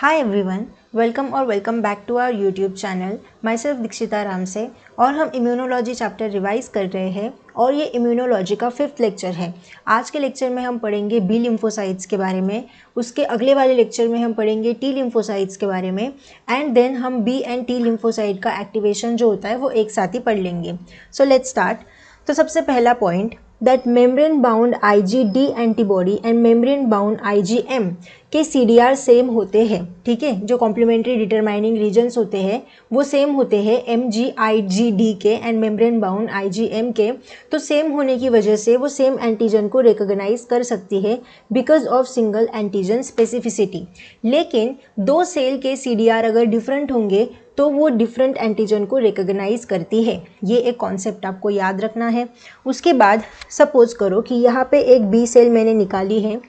हाय everyone, welcome और welcome back to our YouTube channel. Myself Dikshita Ram से और हम इम्यूनोलॉजी चैप्टर रिवाइज कर रहे हैं और ये इम्यूनोलॉजी का 5th लेक्चर है। आज के लेक्चर में हम पढ़ेंगे बी लिम्फोसाइट्स के बारे में, उसके अगले वाले लेक्चर में हम पढ़ेंगे टी लिम्फोसाइट्स के बारे में एंड देन हम बी एंड टी लिम्फोसाइट का एक्टिवेशन जो होता है वो एक साथ ही पढ़ लेंगे। So let's start. तो सबसे पहला point that membrane bound IgD antibody and membrane bound IgM के CDR सेम होते हैं। ठीक है, जो कॉम्प्लीमेंट्री डिटरमाइनिंग रीजन्स होते हैं वो सेम होते हैं MgIgD के एंड मेम्ब्रेन बाउंड IgM के। तो सेम होने की वजह से वो सेम एंटीजन को रिकॉग्नाइज कर सकती है because of single antigen specificity. लेकिन दो सेल के CDR अगर डिफरेंट होंगे तो वो डिफरेंट एंटीजन को रिकॉग्नाइज करती है। ये एक कॉन्सेप्ट आपको याद रखना है। उसके बाद सपोज करो कि यहाँ पे एक बी सेल मैंने निकाली है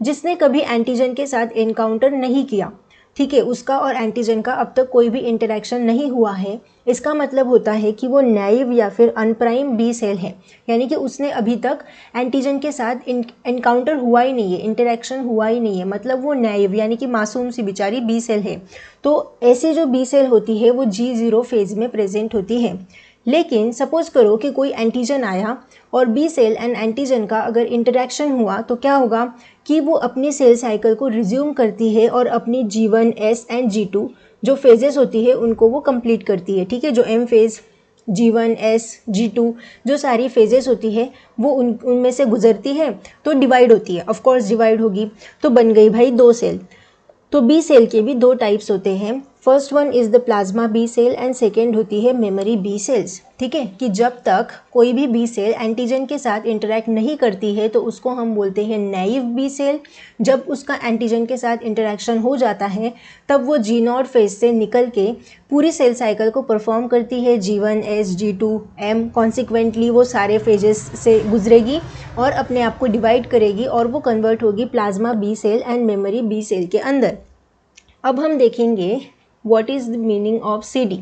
जिसने कभी एंटीजन के साथ एनकाउंटर नहीं किया। ठीक है, उसका और एंटीजन का अब तक कोई भी इंटरेक्शन नहीं हुआ है। इसका मतलब होता है कि वो नैइव या फिर अनप्राइम बी सेल है, यानी कि उसने अभी तक एंटीजन के साथ एनकाउंटर हुआ ही नहीं है, इंटरेक्शन हुआ ही नहीं है, मतलब वो नैइव यानी कि मासूम सी बेचारी बी सेल है। तो ऐसी जो बी सेल होती है वो G0 फेज में प्रेजेंट होती है। लेकिन सपोज करो कि कोई एंटीजन आया और बी सेल एंड एंटीजन का अगर इंटरेक्शन हुआ तो क्या होगा कि वो अपनी सेल साइकिल को रिज्यूम करती है और अपनी G1S एंड G2 जो फेजेस होती है उनको वो कंप्लीट करती है। ठीक है, जो M फेज, G1S, G2 जो सारी फेजेस होती है वो उनमें से गुजरती है तो डिवाइड होती है। ऑफ कोर्स डिवाइड होगी तो बन गई भाई दो सेल। तो बी सेल के भी दो टाइप्स होते हैं। First one is the plasma B cell and second होती है मेमोरी बी सेल्स। ठीक है, कि जब तक कोई भी बी सेल एंटीजन के साथ इंटरैक्ट नहीं करती है तो उसको हम बोलते हैं नैइव बी सेल। जब उसका एंटीजन के साथ इंटरैक्शन हो जाता है तब वो G0 फेज से निकल के पूरी सेल साइकिल को परफॉर्म करती है, G1S, G2, M। कॉन्सिक्वेंटली वो सारे फेजेस से गुजरेगी और अपने आप को डिवाइड करेगी और वो कन्वर्ट होगी plasma B cell and memory B cell के अंदर। अब हम देखेंगे what is the meaning of CD।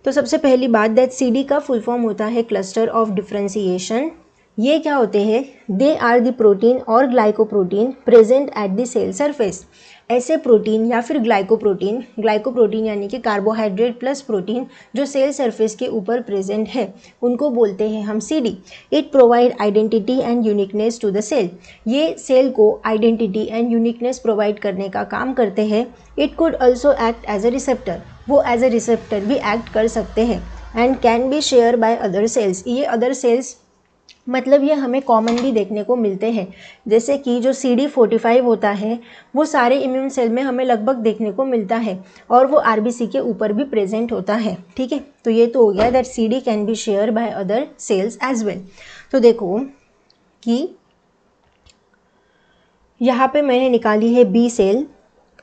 तो सबसे पहली बात दैट CD का फुल फॉर्म होता है क्लस्टर ऑफ डिफरेंशिएशन। ये क्या होते हैं? दे आर द प्रोटीन और glycoprotein present at the cell surface. ऐसे प्रोटीन या फिर ग्लाइकोप्रोटीन यानी कि कार्बोहाइड्रेट प्लस प्रोटीन जो सेल सरफेस के ऊपर प्रेजेंट है उनको बोलते हैं हम CD। It provide identity and uniqueness to the cell. ये सेल को आइडेंटिटी एंड यूनिकनेस प्रोवाइड करने का काम करते हैं। It could also act as a receptor. वो एज अ रिसेप्टर भी एक्ट कर सकते हैं and can be share by other cells. ये अदर सेल्स मतलब ये हमें कॉमन भी देखने को मिलते हैं, जैसे कि जो CD45 होता है वो सारे इम्यून सेल में हमें लगभग देखने को मिलता है और वो RBC के ऊपर भी प्रेजेंट होता है। ठीक है, तो ये तो हो गया that CD can be share by other cells as well. तो देखो कि यहाँ पे मैंने निकाली है बी सेल।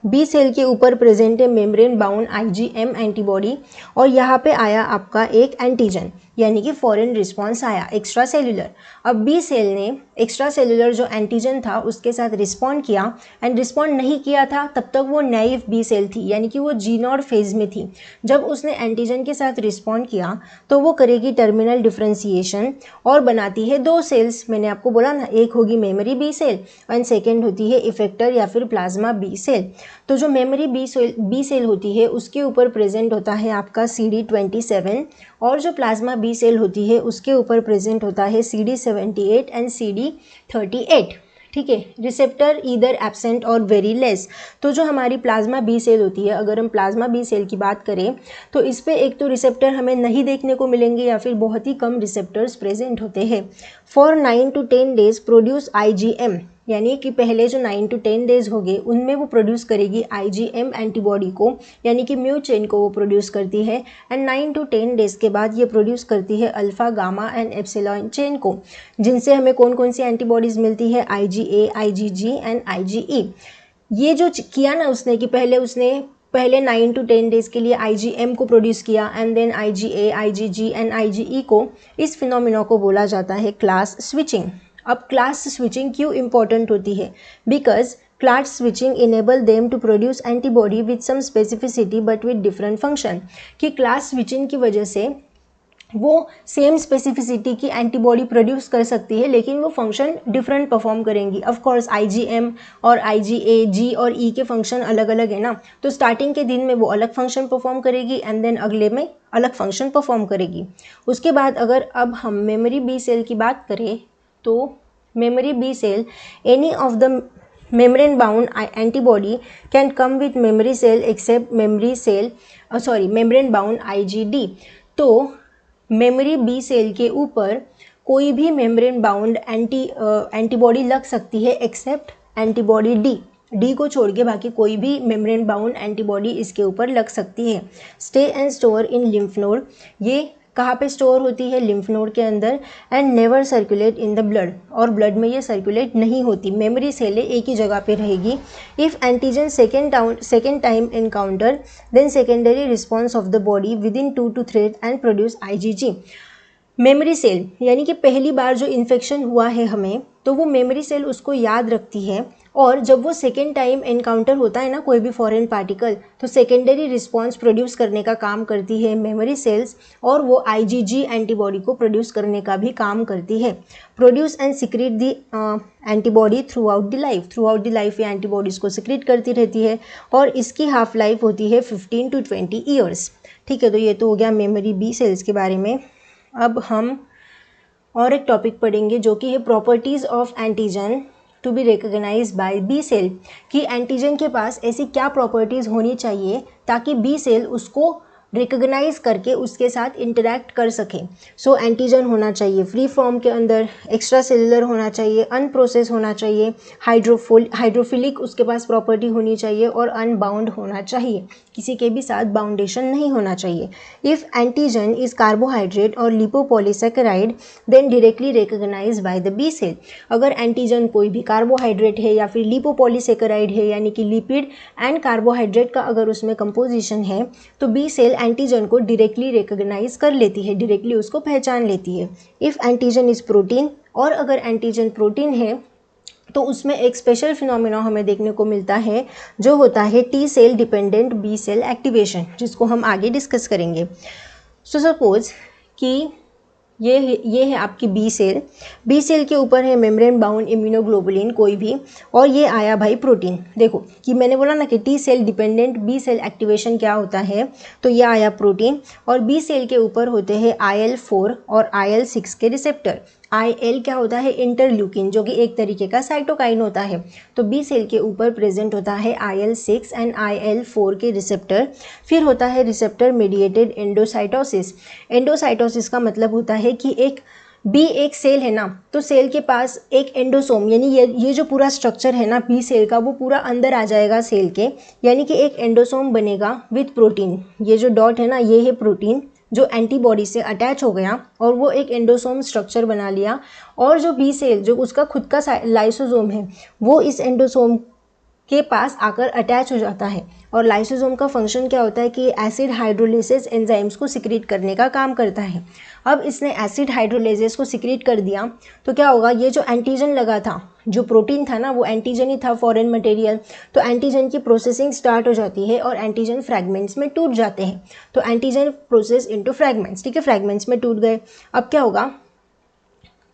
बी सेल के ऊपर प्रेजेंट है मेम्ब्रेन बाउंड IgM एंटीबॉडी और यहाँ पे आया आपका एक एंटीजन यानी कि फॉरेन रिस्पॉन्स आया एक्स्ट्रा सेल्यूलर। अब बी सेल ने एक्स्ट्रा सेल्यूलर जो एंटीजन था उसके साथ रिस्पॉन्ड किया एंड रिस्पॉन्ड नहीं किया था तब तक वो नैइव बी सेल थी, यानी कि वो G0 फेज में थी। जब उसने एंटीजन के साथ रिस्पॉन्ड किया तो वो करेगी टर्मिनल डिफरेंशिएशन और बनाती है दो सेल्स। मैंने आपको बोला ना, एक होगी memory B cell and second होती है इफेक्टर या फिर प्लाज्मा बी सेल। तो जो मेमोरी बी सेल होती है उसके ऊपर प्रेजेंट होता है आपका CD27 और जो प्लाज्मा बी सेल होती है उसके ऊपर प्रेजेंट होता है CD78 एंड CD38। ठीक है, रिसेप्टर ईदर एब्सेंट और वेरी लेस। तो जो हमारी प्लाज्मा बी सेल होती है, अगर हम प्लाज्मा बी सेल की बात करें तो इस पे एक तो रिसेप्टर हमें नहीं देखने को मिलेंगे या फिर बहुत ही कम रिसेप्टर्स प्रेजेंट होते हैं। For 9 to 10 days produce IgM, यानी कि पहले जो 9 to 10 डेज हो गए उनमें वो प्रोड्यूस करेगी IgM एंटीबॉडी को, यानी कि म्यू चेन को वो प्रोड्यूस करती है एंड 9 to 10 डेज के बाद ये प्रोड्यूस करती है alpha, gamma and epsilon chain को, जिनसे हमें कौन कौन सी एंटीबॉडीज़ मिलती है? IgA, IgG and IgE। ये जो किया ना उसने कि पहले 9 to 10 डेज के लिए IgM को प्रोड्यूस किया and then IgA, IgG and IgE को, इस फिनोमिना को बोला जाता है क्लास स्विचिंग। अब क्लास स्विचिंग क्यों इम्पॉर्टेंट होती है? Because class switching enable them to produce antibody with some specificity but with different function. कि क्लास स्विचिंग की वजह से वो सेम स्पेसिफिसिटी की एंटीबॉडी प्रोड्यूस कर सकती है, लेकिन वो फंक्शन डिफरेंट परफॉर्म करेंगी। ऑफ कोर्स IgM और IgA, G और E के फंक्शन अलग अलग है ना, तो स्टार्टिंग के दिन में वो अलग फंक्शन परफॉर्म करेगी एंड देन अगले में अलग फंक्शन परफॉर्म करेगी। उसके बाद अगर अब हम मेमोरी बी सेल की बात करें तो memory B cell, any of the membrane bound antibody can come with memory cell except membrane bound IgD। तो मेमोरी बी सेल के ऊपर कोई भी मेम्ब्रेन बाउंड एंटीबॉडी लग सकती है एक्सेप्ट एंटीबॉडी डी को छोड़ के बाकी कोई भी मेम्ब्रेन बाउंड एंटीबॉडी इसके ऊपर लग सकती है। Stay and store in lymph node, ये कहाँ पे स्टोर होती है? लिम्फ नोड के अंदर। And never circulate in the blood, और ब्लड में ये सर्कुलेट नहीं होती। मेमोरी सेल एक ही जगह पे रहेगी। If antigen second time encounter then secondary response of the body within 2 to 3 and produce IgG। Memory cell यानी कि पहली बार जो इन्फेक्शन हुआ है हमें, तो वो मेमोरी सेल उसको याद रखती है, और जब वो सेकेंड टाइम एनकाउंटर होता है ना कोई भी फॉरेन पार्टिकल, तो सेकेंडरी रिस्पॉन्स प्रोड्यूस करने का काम करती है मेमोरी सेल्स, और वो IgG एंटीबॉडी को प्रोड्यूस करने का भी काम करती है। Produce and secrete the antibody through out the life ये एंटीबॉडीज़ को सिक्रीट करती रहती है, और इसकी हाफ लाइफ होती है 15 to 20 ईयर्स। ठीक है, तो ये तो हो गया मेमोरी बी सेल्स के बारे में। अब हम और एक टॉपिक पढ़ेंगे जो कि है properties of antigen to be recognise by B cell, कि एंटीजन के पास ऐसी क्या प्रॉपर्टीज़ होनी चाहिए ताकि बी सेल उसको रिकॉग्नाइज करके उसके साथ इंटरैक्ट कर सके। सो एंटीजन होना चाहिए फ्री फॉर्म के अंदर, एक्स्ट्रा सेलुलर होना चाहिए, अनप्रोसेस होना चाहिए, हाइड्रोफिलिक उसके पास प्रॉपर्टी होनी चाहिए, और अनबाउंड होना चाहिए, किसी के भी साथ बाउंडेशन नहीं होना चाहिए। इफ़ एंटीजन इज कार्बोहाइड्रेट और lipopolysaccharide then directly recognise by the B cell. अगर एंटीजन कोई भी कार्बोहाइड्रेट है या फिर लिपोपॉलीसेकेराइड है, यानी कि लिपिड एंड कार्बोहाइड्रेट का अगर उसमें कंपोजिशन है, तो बी सेल एंटीजन को डायरेक्टली रिकॉग्नाइज कर लेती है, डायरेक्टली उसको पहचान लेती है। इफ़ एंटीजन इज प्रोटीन, और अगर एंटीजन प्रोटीन है तो उसमें एक स्पेशल फिनोमिना हमें देखने को मिलता है जो होता है T cell dependent B cell activation, जिसको हम आगे डिस्कस करेंगे। सो सपोज कि ये है आपकी बी सेल के ऊपर है मेम्ब्रेन बाउंड इम्यूनोग्लोबुलिन कोई भी, और ये आया भाई प्रोटीन। देखो कि मैंने बोला ना कि T cell dependent B cell activation क्या होता है, तो ये आया प्रोटीन, और बी सेल के ऊपर होते हैं IL-4 और IL-6 के रिसेप्टर। IL क्या होता है? इंटरल्यूकिन, जो कि एक तरीके का साइटोकाइन होता है। तो बी सेल के ऊपर प्रेजेंट होता है IL-6 एंड IL-4 के रिसेप्टर। फिर होता है रिसेप्टर मीडिएटेड एंडोसाइटोसिस। एंडोसाइटोसिस का मतलब होता है कि एक सेल है ना, तो सेल के पास एक एंडोसोम, यानी ये जो पूरा स्ट्रक्चर है ना बी सेल का, वो पूरा अंदर आ जाएगा सेल के, यानी कि एक एंडोसोम बनेगा विथ प्रोटीन। ये जो डॉट है ना, ये है प्रोटीन जो एंटीबॉडी से अटैच हो गया और वो एक एंडोसोम स्ट्रक्चर बना लिया, और जो बी सेल जो उसका खुद का लाइसोसोम है वो इस एंडोसोम के पास आकर अटैच हो जाता है। और लाइसोसोम का फंक्शन क्या होता है कि एसिड हाइड्रोलिसिस एंजाइम्स को सिक्रीट करने का काम करता है। अब इसने एसिड हाइड्रोलिसिस को सिक्रीट कर दिया तो क्या होगा, ये जो एंटीजन लगा था, जो प्रोटीन था ना, वो एंटीजन ही था, फॉरेन मटेरियल, तो एंटीजन की प्रोसेसिंग स्टार्ट हो जाती है और एंटीजन फ्रैगमेंट्स में टूट जाते हैं। तो एंटीजन प्रोसेस इनटू फ्रैगमेंट्स, ठीक है, फ्रैगमेंट्स में टूट गए। अब क्या होगा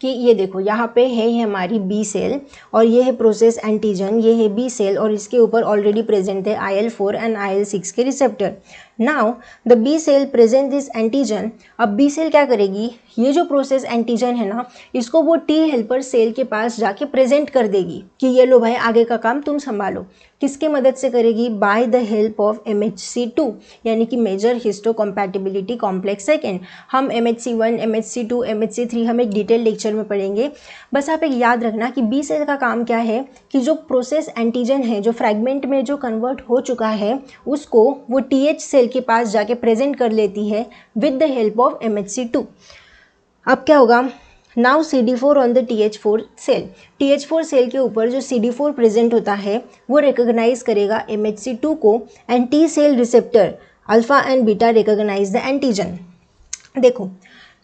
कि ये देखो यहाँ पे है ये हमारी बी सेल, और ये है प्रोसेस एंटीजन, ये है बी सेल, और इसके ऊपर ऑलरेडी प्रेजेंट है IL-4 एंड IL-6 के receptor. Now the B cell present this antigen. अब बी सेल क्या करेगी, ये जो प्रोसेस एंटीजन है ना, इसको वो टी हेल्पर सेल के पास जाके प्रेजेंट कर देगी कि ये लो भाई, आगे का काम तुम संभालो। किसके मदद से करेगी? By the help of MHC2, यानी कि major histocompatibility complex second. हम MHC1, MHC2, MHC3 हम एक डिटेल लेक्चर में पढ़ेंगे। बस आप एक याद रखना कि बी सेल का काम क्या है कि जो प्रोसेस एंटीजन है, जो फ्रैगमेंट में जो कन्वर्ट हो चुका है, उसको वो TH सेल के पास जाके प्रेजेंट कर लेती है with the help of MHC2। अब क्या होगा, now CD4 on the TH4 cell. TH4 cell के ऊपर जो CD4 प्रेजेंट होता है वो रिकॉग्नाइज करेगा MHC2 को, and T cell receptor alpha and beta recognise the antigen. देखो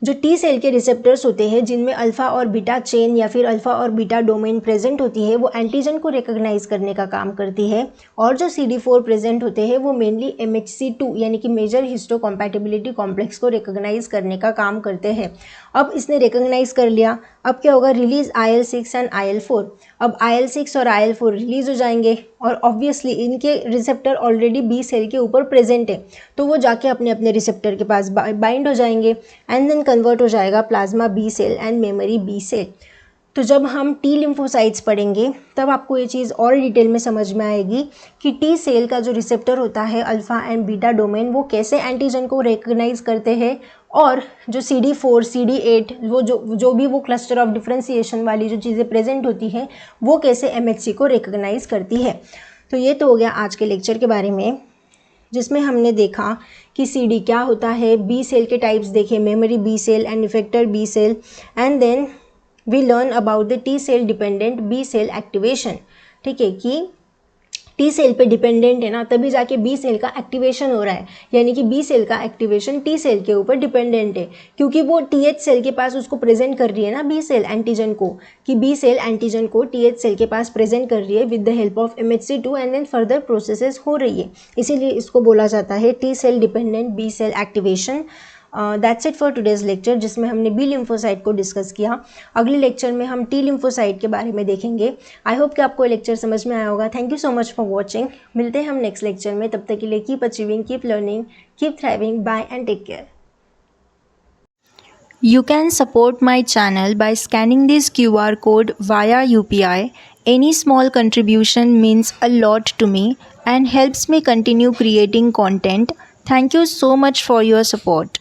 जो टी सेल के रिसेप्टर्स होते हैं जिनमें अल्फ़ा और बीटा चेन या फिर अल्फ़ा और बीटा डोमेन प्रेजेंट होती है वो एंटीजन को रिकॉग्नाइज करने का काम करती है। और जो CD4 प्रेजेंट होते हैं वो मेनली MHC2 यानी कि मेजर हिस्टोकम्पैटिबिलिटी कॉम्प्लेक्स को रिकॉग्नाइज करने का काम करते हैं। अब इसने रिकॉग्नाइज कर लिया, अब क्या होगा, रिलीज IL-6 एंड IL-4। अब IL-6 और IL-4 रिलीज हो जाएंगे और ऑब्वियसली इनके रिसेप्टर ऑलरेडी बी सेल के ऊपर प्रेजेंट है, तो वो जाके अपने अपने रिसेप्टर के पास बाइंड हो जाएंगे एंड देन कन्वर्ट हो जाएगा plasma B cell and memory B cell. तो जब हम टी लिम्फोसाइट्स पढ़ेंगे तब आपको ये चीज़ और डिटेल में समझ में आएगी कि टी सेल का जो रिसेप्टर होता है अल्फ़ा एंड बीटा डोमेन वो कैसे एंटीजन को रिकॉग्नाइज करते हैं, और जो CD4 CD8 वो जो भी वो क्लस्टर ऑफ डिफ्रेंसिएशन वाली जो चीज़ें प्रेजेंट होती हैं वो कैसे MHC को रिकॉग्नाइज करती है। तो ये तो हो गया आज के लेक्चर के बारे में, जिसमें हमने देखा कि CD क्या होता है, बी सेल के टाइप्स देखे, memory B cell and effector B cell, and then we learn about the T cell dependent B cell activation. ठीक है, कि टी सेल पे डिपेंडेंट है ना तभी जाके बी सेल का एक्टिवेशन हो रहा है, यानी कि बी सेल का एक्टिवेशन टी सेल के ऊपर डिपेंडेंट है, क्योंकि वो TH सेल के पास उसको प्रेजेंट कर रही है ना बी सेल एंटीजन को, कि बी सेल एंटीजन को TH सेल के पास प्रेजेंट कर रही है with the help of MHC2 and then further processes हो रही है, इसीलिए इसको बोला जाता है T cell dependent B cell activation. That's it for today's lecture, जिसमें हमने बी लिम्फोसाइट को डिस्कस किया। अगले लेक्चर में हम टी लिम्फोसाइट के बारे में देखेंगे। आई होप कि आपको लेक्चर समझ में आया होगा। Thank you so much for watching. मिलते हैं हम नेक्स्ट लेक्चर में, तब तक के लिए keep achieving, keep learning, keep thriving, bye and take care. You can support my channel by scanning this QR code via UPI. Any small contribution means a lot to me and helps me continue creating content. Thank you so much for your support.